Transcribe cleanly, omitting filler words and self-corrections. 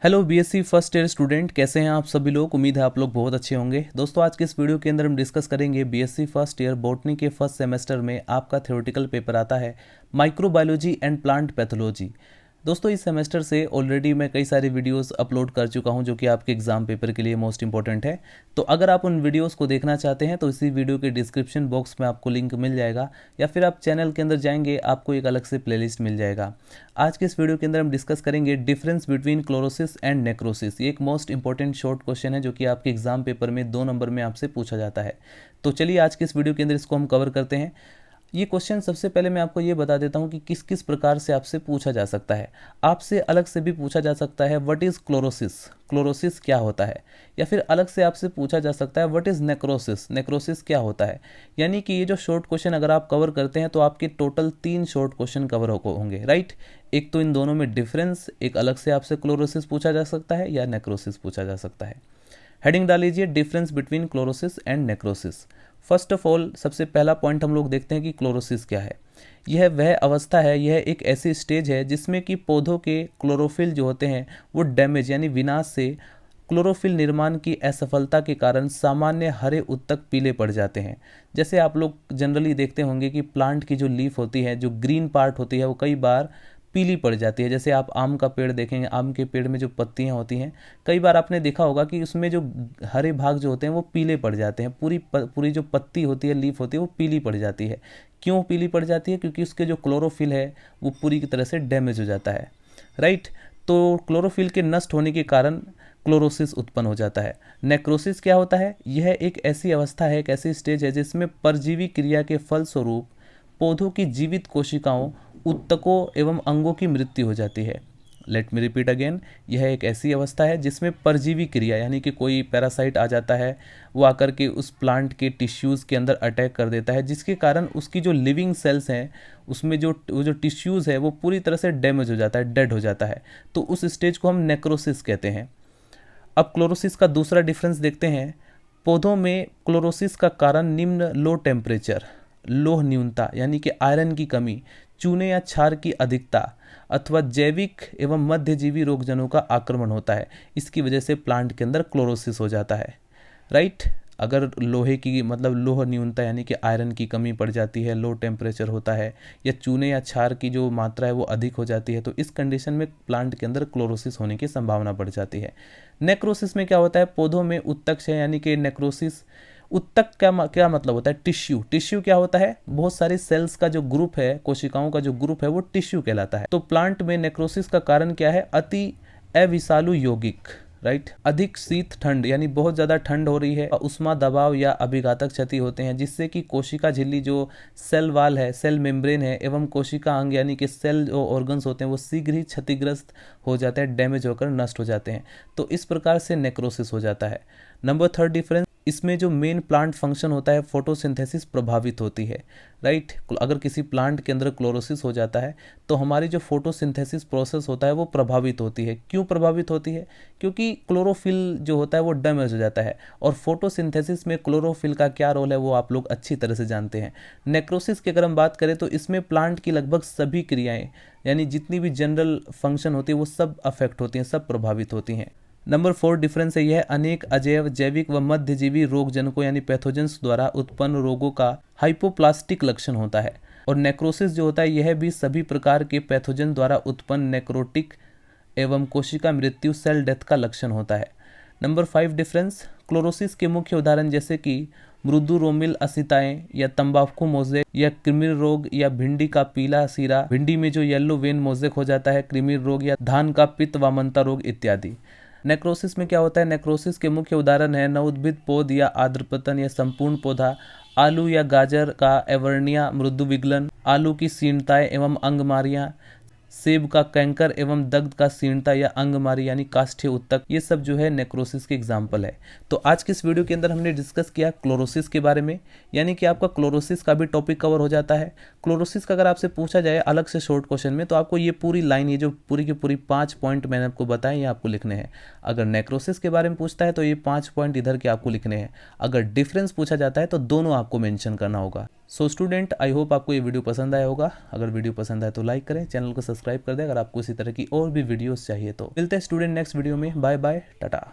Hello BSc first year student, कैसे हैं आप सभी लोग। उम्मीद है आप लोग बहुत अच्छे होंगे। दोस्तों आज के इस वीडियो के अंदर हम डिस्कस करेंगे बीएससी फर्स्ट ईयर बॉटनी के फर्स्ट सेमेस्टर में आपका थ्योरेटिकल पेपर आता है माइक्रोबायोलॉजी एंड प्लांट पैथोलॉजी। दोस्तों इस सेमेस्टर से ऑलरेडी मैं कई सारी वीडियोस अपलोड कर चुका हूं जो कि आपके एग्जाम पेपर के लिए मोस्ट इंपॉर्टेंट है। तो अगर आप उन वीडियोस को देखना चाहते हैं तो इसी वीडियो के डिस्क्रिप्शन बॉक्स में आपको लिंक मिल जाएगा, या फिर आप चैनल के अंदर जाएंगे आपको एक अलग से प्लेलिस्ट मिल जाएगा। आज के इस वीडियो के अंदर हम डिस्कस करेंगे difference between chlorosis and necrosis. ये एक मोस्ट इंपॉर्टेंट शॉर्ट क्वेश्चन है जो कि आपके एग्जाम पेपर में 2 नंबर में आपसे पूछा जाता है। तो चलिए आज के इस वीडियो के अंदर इसको हम कवर करते हैं। ये क्वेश्चन सबसे पहले मैं आपको ये बता देता हूँ कि किस किस प्रकार से आपसे पूछा जा सकता है। आपसे अलग से भी पूछा जा सकता है व्हाट इज़ क्लोरोसिस, क्लोरोसिस क्या होता है, या फिर अलग से आपसे पूछा जा सकता है व्हाट इज़ नेक्रोसिस, नेक्रोसिस क्या होता है। यानी कि ये जो शॉर्ट क्वेश्चन अगर आप कवर करते हैं तो आपके टोटल 3 शॉर्ट क्वेश्चन कवर होंगे, राइट। एक तो इन दोनों में डिफरेंस, एक अलग से आपसे क्लोरोसिस पूछा जा सकता है या नेक्रोसिस पूछा जा सकता है। हेडिंग डाल लीजिए difference between chlorosis and necrosis. First of all सबसे पहला पॉइंट हम लोग देखते हैं कि क्लोरोसिस क्या है। यह वह अवस्था है, यह एक ऐसी स्टेज है जिसमें कि पौधों के क्लोरोफिल जो होते हैं वो डैमेज यानी विनाश से क्लोरोफिल निर्माण की असफलता के कारण सामान्य हरे उत्तक पीले पड़ जाते हैं। जैसे आप लोग जनरली देखते होंगे कि प्लांट की जो लीफ होती है, जो ग्रीन पार्ट होती है, वो कई बार पीली पड़ जाती है। जैसे आप आम का पेड़ देखेंगे, आम के पेड़ में जो पत्तियां होती हैं कई बार आपने देखा होगा कि उसमें जो हरे भाग जो होते हैं वो पीले पड़ जाते हैं। पूरी जो पत्ती होती है, लीफ होती है, वो पीली पड़ जाती है। क्यों पीली पड़ जाती है? क्योंकि उसके जो क्लोरोफिल है वो पूरी की तरह से डैमेज हो जाता है, राइट। तो क्लोरोफिल के नष्ट होने के कारण क्लोरोसिस उत्पन्न हो जाता है। नेक्रोसिस क्या होता है? यह एक ऐसी अवस्था है, एक ऐसी स्टेज है जिसमें परजीवी क्रिया के फलस्वरूप पौधों की जीवित कोशिकाओं, उत्तकों एवं अंगों की मृत्यु हो जाती है। लेट मी रिपीट अगेन, यह एक ऐसी अवस्था है जिसमें परजीवी क्रिया यानी कि कोई पैरासाइट आ जाता है, वो आकर के उस प्लांट के टिश्यूज़ के अंदर अटैक कर देता है, जिसके कारण उसकी जो लिविंग सेल्स हैं उसमें जो टिश्यूज़ है वो पूरी तरह से डैमेज हो जाता है, डेड हो जाता है। तो उस स्टेज को हम नेक्रोसिस कहते हैं। अब क्लोरोसिस का दूसरा डिफरेंस देखते हैं। पौधों में क्लोरोसिस का कारण निम्न लो टेम्परेचर, लोह न्यूनता यानी कि आयरन की कमी, चूने या क्षार की अधिकता अथवा जैविक एवं मध्यजीवी रोगजनों का आक्रमण होता है। इसकी वजह से प्लांट के अंदर क्लोरोसिस हो जाता है, राइट। अगर लोहे की मतलब लोह न्यूनता यानी कि आयरन की कमी पड़ जाती है, लो टेम्परेचर होता है, या चूने या क्षार की जो मात्रा है वो अधिक हो जाती है, तो इस कंडीशन में प्लांट के अंदर क्लोरोसिस होने की संभावना बढ़ जाती है। नेक्रोसिस में क्या होता है? पौधों में उत्तक है यानी कि नेक्रोसिस। उत्तक क्या मतलब होता है? टिश्यू। टिश्यू क्या होता है? बहुत सारे सेल्स का जो ग्रुप है, कोशिकाओं का जो ग्रुप है वो टिश्यू कहलाता है। तो प्लांट में नेक्रोसिस का कारण क्या है? अति अविषालु यौगिक, राइट। अधिक शीत ठंड यानी बहुत ज़्यादा ठंड हो रही है, उष्मा दबाव या अभिघातक क्षति होते हैं जिससे कि कोशिका झिल्ली जो सेल वाल है, सेल मेम्ब्रेन है, एवं कोशिका अंग यानी कि सेल जो ऑर्गन्स होते हैं वो शीघ्र ही क्षतिग्रस्त हो जाते हैं, डैमेज होकर नष्ट हो जाते हैं। तो इस प्रकार से नेक्रोसिस हो जाता है। नंबर 3 डिफरेंस, इसमें जो मेन प्लांट फंक्शन होता है फोटोसिंथेसिस प्रभावित होती है, राइट। अगर किसी प्लांट के अंदर क्लोरोसिस हो जाता है तो हमारी जो फोटोसिंथेसिस प्रोसेस होता है वो प्रभावित होती है। क्यों प्रभावित होती है? क्योंकि क्लोरोफिल जो होता है वो डैमेज हो जाता है, और फोटोसिंथेसिस में क्लोरोफिल का क्या रोल है वो आप लोग अच्छी तरह से जानते हैं। नेक्रोसिस की अगर हम बात करें तो इसमें प्लांट की लगभग सभी क्रियाएं यानी जितनी भी जनरल फंक्शन होती है वो सब अफेक्ट होती हैं, सब प्रभावित होती हैं। नंबर 4 डिफरेंस है यह अनेक अजैव, जैविक व मध्यजीवी रोगजनकों यानी पैथोजेंस द्वारा उत्पन्न रोगों का हाइपोप्लास्टिक लक्षण होता है। और नेक्रोसिस जो होता है यह भी सभी प्रकार के पैथोजन द्वारा उत्पन्न नेक्रोटिक एवं कोशिका मृत्यु, सेल डेथ का लक्षण होता है। नंबर 5 डिफरेंस, क्लोरोसिस के मुख्य उदाहरण जैसे कि मृदु रोमिल असिताएं या तंबाकू मोज़ेक या कृमिर रोग या भिंडी का पीला सीरा, भिंडी में जो येलो वेन मोज़ेक हो जाता है, कृमिर रोग या धान का पित्त वामनता रोग इत्यादि। नेक्रोसिस में क्या होता है? नेक्रोसिस के मुख्य उदाहरण है नवोद्भिद पौध या आर्द्रपतन या संपूर्ण पौधा, आलू या गाजर का एवर्निया, मृदु विगलन, आलू की शीर्णताएं एवं अंगमारियां, सेब का कैंकर एवं दग्ध का शीर्णता या अंगमारी यानी काष्ठीय उत्तक, ये सब जो है नेक्रोसिस के एग्जाम्पल है। तो आज की इस वीडियो के अंदर हमने डिस्कस किया क्लोरोसिस के बारे में, यानी कि आपका क्लोरोसिस का भी टॉपिक कवर हो जाता है। क्लोरोसिस का अगर आपसे पूछा जाए अलग से शॉर्ट क्वेश्चन में तो आपको ये पूरी लाइन, ये जो पूरी की पूरी 5 पॉइंट मैंने आपको बताए ये आपको लिखने हैं। अगर नेक्रोसिस के बारे में पूछता है तो ये 5 पॉइंट इधर के आपको लिखने हैं। अगर डिफरेंस पूछा जाता है तो दोनों आपको मेंशन करना होगा। सो स्टूडेंट, आई होप आपको ये वीडियो पसंद आया होगा। अगर वीडियो पसंद आए तो लाइक करें, चैनल को सब्सक्राइब कर दें अगर आपको इसी तरह की और भी वीडियोस चाहिए तो। मिलते हैं स्टूडेंट नेक्स्ट वीडियो में। Bye bye, Tata.